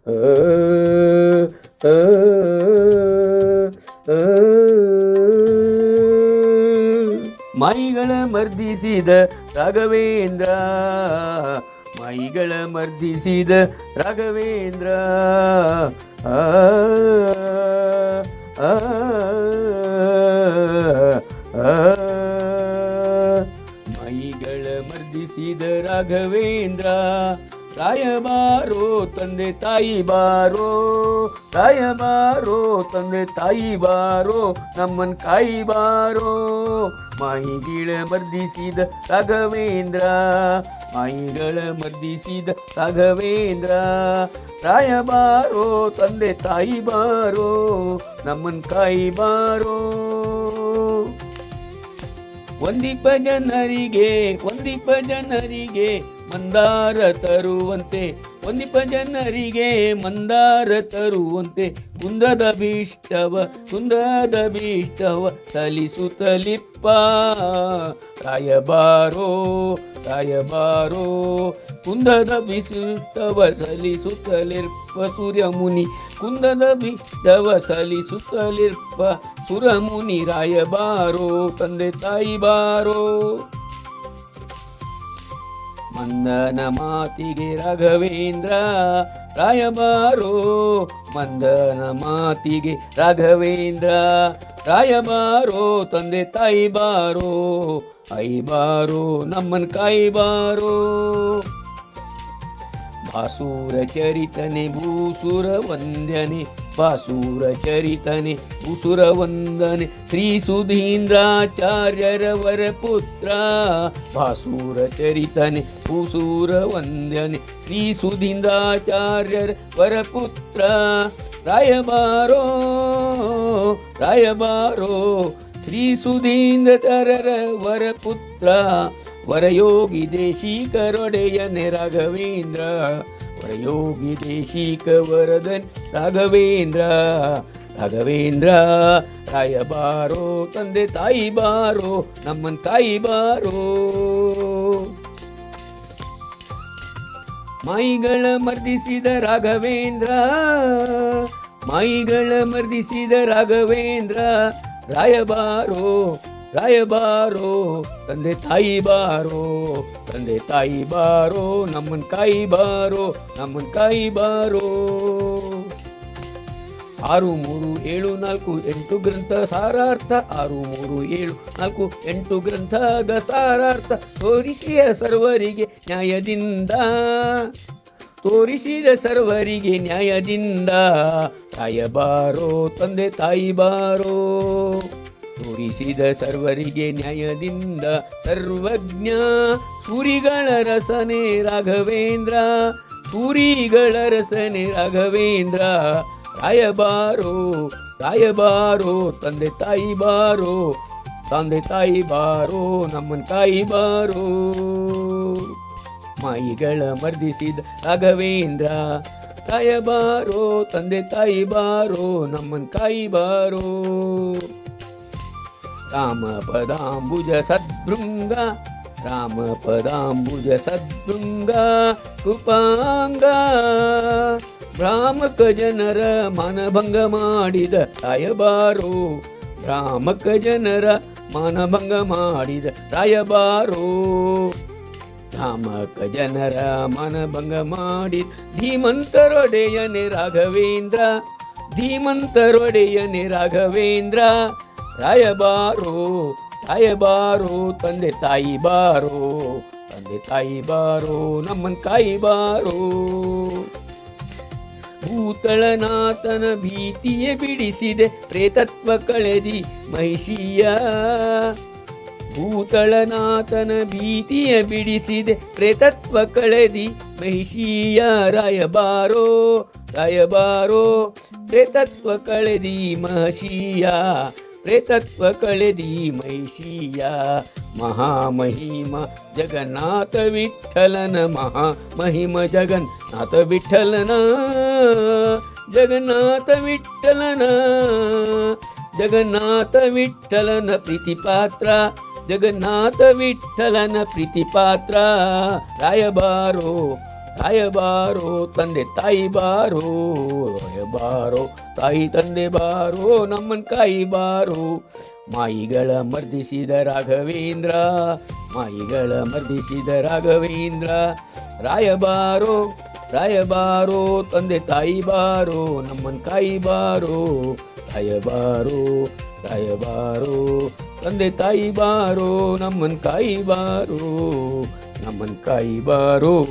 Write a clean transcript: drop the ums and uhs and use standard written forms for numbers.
ಆ, ಆ, ಆ. ಮೈಗಳ ಮರ್ದಿಸಿದ ರಾಘವೇಂದ್ರ, ಮೈಗಳ ಮರ್ದಿಸಿದ ರಾಘವೇಂದ್ರ. ಆ, ಆ, ಆ. ಮೈಗಳ ಮರ್ದಿಸಿದ ರಾಘವೇಂದ್ರ, ರಾಯಬಾರೋ ತಂದೆ ತಾಯಿ ಬಾರೋ, ರಾಯಬಾರೋ ತಂದೆ ತಾಯಿ ಬಾರೋ, ನಮ್ಮನ್ ಕಾಯಿ ಬಾರೋ. ಮೈಗಳ ಮರ್ದಿಸಿದ ರಾಘವೇಂದ್ರ, ಮೈಗಳ ಮರ್ದಿಸಿದ ರಾಘವೇಂದ್ರ, ರಾಯಬಾರೋ ತಂದೆ ತಾಯಿ ಬಾರೋ, ನಮ್ಮನ್ ಕಾಯಿ ಬಾರೋ. ಒಂದಿಪ್ಪ ಜನರಿಗೆ, ಒಂದಿಪ್ಪ ಜನರಿಗೆ ಮಂದಾರ ತರುವಂತೆ, ಒಂದಿಪ್ಪ ಜನರಿಗೆ ಮಂದಾರ ತರುವಂತೆ, ಕುಂದದ ಭೀಷ್ಟವ, ಕುಂದದ ಭೀಷ್ಟವ ಸಲಿಸುತ್ತಲಿಪ್ಪ. ರಾಯಬಾರೋ, ರಾಯಬಾರೋ ಕುಂದದ ಭೀಷ್ಟವ ಸಲಿಸುತ್ತಲಿರ್ಪ ಸೂರ್ಯಮುನಿ, ಕುಂದದ ಭೀಷ್ಟವ ಸಲಿಸುತ್ತಲಿರ್ಪ ಸುರಮುನಿ. ರಾಯಬಾರೋ ತಂದೆ ತಾಯಿ ಬಾರೋ. ಮಂದನ ಮಾತಿಗೆ ರಾಘವೇಂದ್ರ, ರಾಯಬಾರೋ ಮಂದನ ಮಾತಿಗೆ ರಾಘವೇಂದ್ರ, ರಾಯಬಾರೋ ತಂದೆ ತಾಯಿ ಬಾರೋ, ಐ ಬಾರೋ ನಮ್ಮನ್ ಕಾಯಿ ಬಾರೋ. ಬಾಸೂರ ಚರಿತನೆ ಭೂಸುರ ವಂದನೆ, ಬಾಸೂರ ಚರಿತನೆ ಭೂಸುರ ವಂದನೆ, ಶ್ರೀ ಸುಧೀಂದ್ರಾಚಾರ್ಯರ ವರಪುತ್ರ. ಬಾಸೂರ ಚರಿತನೆ ಭೂಸುರ ವಂದನೆ, ಶ್ರೀ ಸುಧೀಂದ್ರಾಚಾರ್ಯರ ವರಪುತ್ರ. ರಾಯಬಾರೋ, ರಾಯಬಾರೋ ಶ್ರೀ ಸುಧೀಂದ್ರಾಚಾರ್ಯರ ವರಪುತ್ರ, ವರಯೋಗಿ ದೇಶಿಕರೊಡೆಯನೆ ರಾಘವೇಂದ್ರ, ವರಯೋಗಿ ದೇಶಿಕ ವರದನ್ ರಾಘವೇಂದ್ರ, ರಾಘವೇಂದ್ರ. ರಾಯಬಾರೋ ತಂದೆ ತಾಯಿ ಬಾರೋ, ನಮ್ಮನ್ ತಾಯಿ ಬಾರೋ. ಮೈಗಳ ಮರ್ದಿಸಿದ ರಾಘವೇಂದ್ರ, ಮೈಗಳ ಮರ್ದಿಸಿದ ರಾಘವೇಂದ್ರ, ರಾಯಬಾರೋ, ರಾಯಬಾರೋ ತಂದೆ ತಾಯಿ ಬಾರೋ, ತಂದೆ ತಾಯಿ ಬಾರೋ, ನಮ್ಮನ್ ಕಾಯಿ ಬಾರೋ, ನಮ್ಮನ್ ಕಾಯಿ ಬಾರೋ. 6, 3, 7, 4, 8 ಗ್ರಂಥ ಸಾರಾರ್ಥ, 6, 3, 7, 4, 8 ಗ್ರಂಥದ ಸಾರಾರ್ಥ ತೋರಿಸಿದ ಸರ್ವರಿಗೆ ನ್ಯಾಯದಿಂದ, ತೋರಿಸಿದ ಸರ್ವರಿಗೆ ನ್ಯಾಯದಿಂದ. ರಾಯಬಾರೋ ತಂದೆ ತಾಯಿ ಬಾರೋ, ತೋರಿಸಿದ ಸರ್ವರಿಗೆ ನ್ಯಾಯದಿಂದ. ಸರ್ವಜ್ಞ ಸೂರಿಗಳ ರಸನೆ ರಾಘವೇಂದ್ರ, ಸೂರಿಗಳ ರಸನೆ ರಾಘವೇಂದ್ರ. ರಾಯಬಾರೋ, ರಾಯಬಾರೋ ತಂದೆ ತಾಯಿ ಬಾರೋ, ತಂದೆ ತಾಯಿ ಬಾರೋ, ನಮ್ಮನ್ ಕಾಯಿ ಬಾರೋ. ಮೈಗಳ ಮರ್ದಿಸಿದ ರಾಘವೇಂದ್ರ, ರಾಯಬಾರೋ ತಂದೆ ತಾಯಿ ಬಾರೋ, ನಮ್ಮನ್ ಕಾಯಿ ಬಾರೋ. ರಾಮ ಪದಾಂಬುಜ ಸದ್ಭೃಂಗ, ರಾಮ ಪದಾಂಬುಜ ಸದ್ಭೃಂಗ ಕೃಪಾಂಗ, ಭ್ರಾಮಕ ಜನರ ಮನಭಂಗ ಮಾಡಿದ ರಾಯಬಾರೋ, ಭ್ರಾಮಕ ಜನರ ಮನಭಂಗ ಮಾಡಿದ ರಾಯಬಾರೋ. ಭ್ರಾಮಕ ಜನರ ಮನಭಂಗ ಮಾಡಿದ ಧೀಮಂತರೊಡೆಯನೆ ರಾಘವೇಂದ್ರ, ಧೀಮಂತರೊಡೆಯನೆ ರಾಘವೇಂದ್ರ. ರಾಯಬಾರೋ, ರಾಯಬಾರೋ ತಂದೆ ತಾಯಿ ಬಾರೋ, ತಂದೆ ತಾಯಿ ಬಾರೋ, ನಮ್ಮನ್ ಕಾಯಿ ಬಾರೋ. ಭೂತಳನಾಥನ ಭೀತಿಯ ಬಿಡಿಸಿದೆ ಪ್ರೇತತ್ವ ಕಳೆದಿ ಮಹಿಷಿಯ, ಭೂತಳನಾಥನ ಭೀತಿಯ ಬಿಡಿಸಿದೆ ಪ್ರೇತತ್ವ ಕಳೆದಿ ಮಹಿಷಿಯ. ರಾಯಬಾರೋ, ರಾಯಬಾರೋ ಪ್ರೇತತ್ವ ಕಳೆದಿ ಮಹಿಷಿಯ, ಪ್ರೇತತ್ವ ಕಳೆದಿ ಮಹಿಷಿಯ. ಮಹಾಮಹಿಮ ಜಗನ್ನಾಥ ವಿಠಲನ, ಮಹಾಮಹಿಮ ಜಗನ್ನಾಥ ವಿಠಲನ, ಜಗನ್ನಾಥ ವಿಠಲನ, ಜಗನ್ನಾಥ ವಿಠಲನ ಪ್ರೀತಿ ಪಾತ್ರ, ಜಗನ್ನಾಥ ವಿಠಲನ ಪ್ರೀತಿ ಪಾತ್ರ. ರಾಯಬಾರೋ, ರಾಯಬಾರೋ ತಂದೆ ತಾಯಿ ಬಾರೋ, ರಾಯಬಾರೋ ತಾಯಿ ತಂದೆ ಬಾರೋ, ನಮ್ಮನ್ ಕಾಯಿ ಬಾರೋ. ಮಾಯಿಗಳ ಮರ್ದಿಸಿದ ರಾಘವೇಂದ್ರ, ಮಾಯಿಗಳ ಮರ್ದಿಸಿದ ರಾಘವೇಂದ್ರ. ರಾಯಬಾರೋ ರಾಯಬಾರೋ ತಂದೆ ತಾಯಿ ಬಾರೋ, ನಮ್ಮನ್ ಕಾಯಿ ಬಾರೋ. ರಾಯಬಾರೋ ರಾಯಬಾರೋ ತಂದೆ ತಾಯಿ ಬಾರೋ, ನಮ್ಮನ್ ಕಾಯಿ ಬಾರೋ, ನಮ್ಮನ್ ಕಾಯಿ ಬಾರೋ.